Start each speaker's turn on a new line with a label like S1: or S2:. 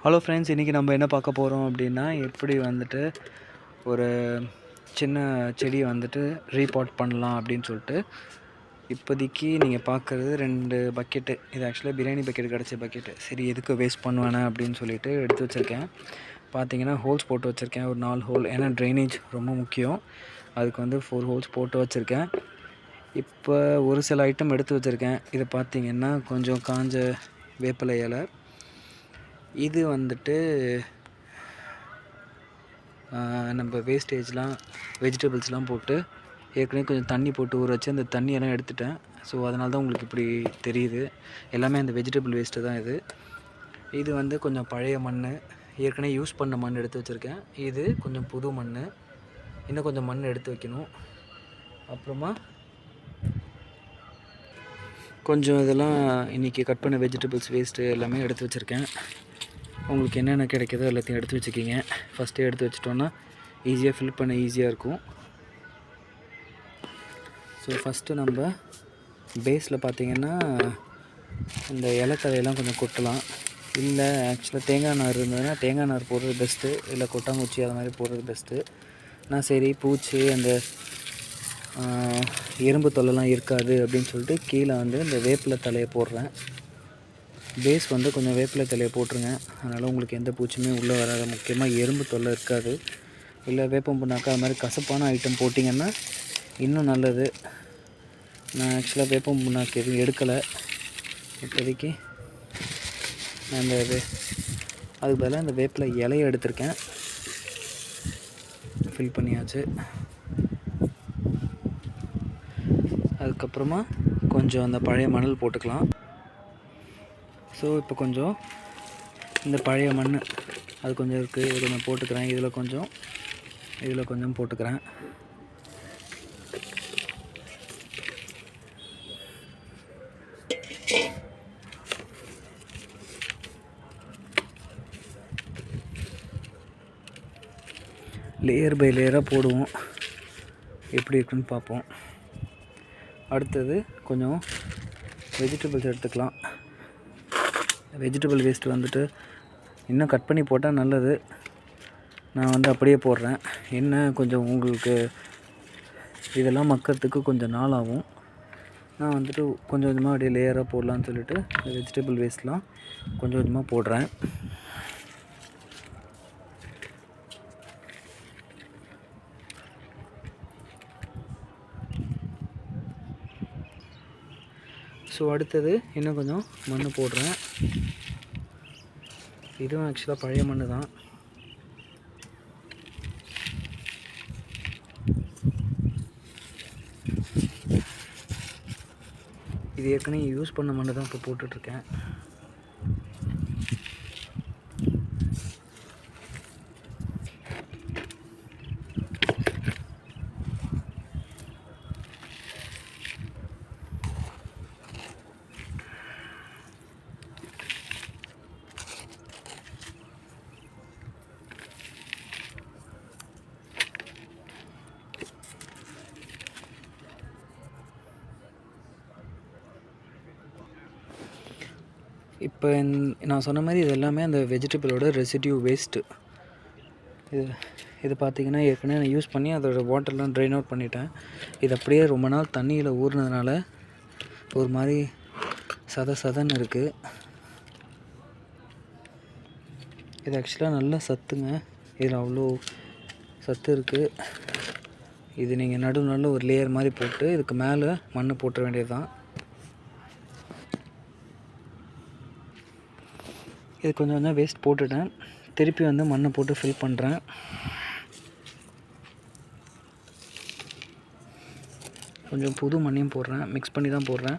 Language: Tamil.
S1: ஹலோ ஃப்ரெண்ட்ஸ், இன்றைக்கி நம்ம என்ன பார்க்க போகிறோம் அப்படின்னா, எப்படி வந்துட்டு ஒரு சின்ன செடியை வந்துட்டு ரீபாட் பண்ணலாம் அப்படின்னு சொல்லிட்டு. இப்போதைக்கு நீங்கள் பார்க்குறது 2 பக்கெட்டு. இது ஆக்சுவலாக பிரியாணி பக்கெட் கிடச்ச பக்கெட்டு. சரி, எதுக்கு வேஸ்ட் பண்ணுவேனே அப்படின்னு சொல்லிட்டு எடுத்து வச்சுருக்கேன். பார்த்தீங்கன்னா ஹோல்ஸ் போட்டு வச்சுருக்கேன், ஒரு 4 ஹோல். ஏன்னா ட்ரைனேஜ் ரொம்ப முக்கியம். அதுக்கு வந்து 4 ஹோல்ஸ் போட்டு வச்சுருக்கேன். இப்போ ஒரு சில ஐட்டம் எடுத்து வச்சுருக்கேன். இதை பார்த்தீங்கன்னா கொஞ்சம் காஞ்ச வேப்பிலை இலை. இது வந்துட்டு நம்ம வேஸ்டேஜ்லாம் வெஜிடபிள்ஸ்லாம் போட்டு ஏற்கனவே கொஞ்சம் தண்ணி போட்டு ஊற வச்சு அந்த தண்ணியெல்லாம் எடுத்துட்டேன். ஸோ அதனால தான் உங்களுக்கு இப்படி தெரியுது. எல்லாமே அந்த வெஜிடபிள் வேஸ்ட்டு தான் இது. இது வந்து கொஞ்சம் பழைய மண், ஏற்கனவே யூஸ் பண்ண மண் எடுத்து வச்சுருக்கேன். இது கொஞ்சம் புது மண், இன்னும் கொஞ்சம் மண் எடுத்து வைக்கணும். அப்புறமா கொஞ்சம் இதெல்லாம் இன்றைக்கி கட் பண்ண வெஜிடபிள்ஸ் வேஸ்ட்டு எல்லாமே எடுத்து வச்சுருக்கேன். உங்களுக்கு என்னென்ன கிடைக்குதோ எல்லாத்தையும் எடுத்து வச்சுக்கிங்க. ஃபஸ்ட்டே எடுத்து வச்சிட்டோன்னா ஈஸியாக ஃபில் பண்ண ஈஸியாக இருக்கும். ஸோ ஃபஸ்ட்டு நம்ம பேஸில் பார்த்திங்கன்னா இந்த இலத்தலையெல்லாம் கொஞ்சம் கொட்டலாம். இல்லை ஆக்சுவலாக தேங்காய் நார் இருந்ததுன்னா தேங்காய் நார் போடுறது பெஸ்ட்டு, இல்லை கொட்டாங்குச்சி அது மாதிரி போடுறது பெஸ்ட்டு. நான் சரி பூச்சி அந்த எறும்பு தொல்லைலாம் இருக்காது அப்படின்னு சொல்லிட்டு கீழே வந்து இந்த வேப்பிலை தலையை போடுறேன். பேஸ் வந்து கொஞ்சம் வேப்பிலை தலையை போட்டுருங்க. அதனால் உங்களுக்கு எந்த பூச்சியுமே உள்ளே வராது. முக்கியமாக எறும்பு தொல்லை இருக்காது. இல்லை வேப்பம் புண்ணாக்கா அது மாதிரி கசப்பான ஐட்டம் போட்டிங்கன்னா இன்னும் நல்லது. நான் ஆக்சுவலாக வேப்பம் புண்ணாக்கு எதுவும் எடுக்கலை இப்போதைக்கு. நான் இந்த அதுக்கு பதிலாக இந்த வேப்பிலை இலையை எடுத்திருக்கேன். ஃபில் பண்ணியாச்சு. அதுக்கப்புறமா கொஞ்சம் அந்த பழைய மணல் போட்டுக்கலாம். ஸோ இப்போ கொஞ்சம் இந்த பழைய மண் அது கொஞ்சம் இருக்குது, இது கொஞ்சம் போட்டுக்கிறேன். இதில் கொஞ்சம் போட்டுக்கிறேன். லேயர் பை லேயராக போடுவோம், எப்படி இருக்குன்னு பார்ப்போம். அடுத்தது கொஞ்சம் வெஜிடபிள்ஸ் எடுத்துக்கலாம். வெஜிடபிள் வேஸ்ட்டு வந்துட்டு இன்னும் கட் பண்ணி போட்டால் நல்லது. நான் வந்து அப்படியே போடுறேன். என்ன கொஞ்சம் உங்களுக்கு இதெல்லாம் மக்கறதுக்கு கொஞ்சம் நாள் ஆகும். நான் வந்துட்டு கொஞ்சம் கொஞ்சமாக அப்படியே லேயராக போடலான்னு சொல்லிட்டு இந்த வெஜிடபிள் வேஸ்ட்லாம் கொஞ்சம் கொஞ்சமாக போடுறேன். ஸோ அடுத்தது இன்னும் கொஞ்சம் மண் போடுறேன். இதுவும் ஆக்சுவலாக பழைய மண் தான். இது ஏற்கனவே யூஸ் பண்ண மண் தான் இப்போ போட்டுட்ருக்கேன். இப்போ நான் சொன்ன மாதிரி இது எல்லாமே அந்த வெஜிடபிளோட ரெசிடியூ வேஸ்ட்டு. இது பார்த்திங்கன்னா ஏற்கனவே நான் யூஸ் பண்ணி அதோடய வாட்டர்லாம் ட்ரைன் அவுட் பண்ணிட்டேன். இது அப்படியே ரொம்ப நாள் தண்ணியில் ஊறினதுனால ஒரு மாதிரி சதன்னு இருக்குது. இது ஆக்சுவலாக நல்ல சத்துங்க. இதில் அவ்வளோ சத்து இருக்குது. இது நீங்கள் நடுவில் ஒரு லேயர் மாதிரி போட்டு இதுக்கு மேலே மண் போட்டுற வேண்டியது தான். இது கொஞ்சம் கொஞ்சம் வேஸ்ட் போட்டுட்டேன். திருப்பி வந்து மண்ணை போட்டு ஃபில் பண்ணுறேன். கொஞ்சம் புது மண்ணையும் போடுறேன், மிக்ஸ் பண்ணி தான் போடுறேன்.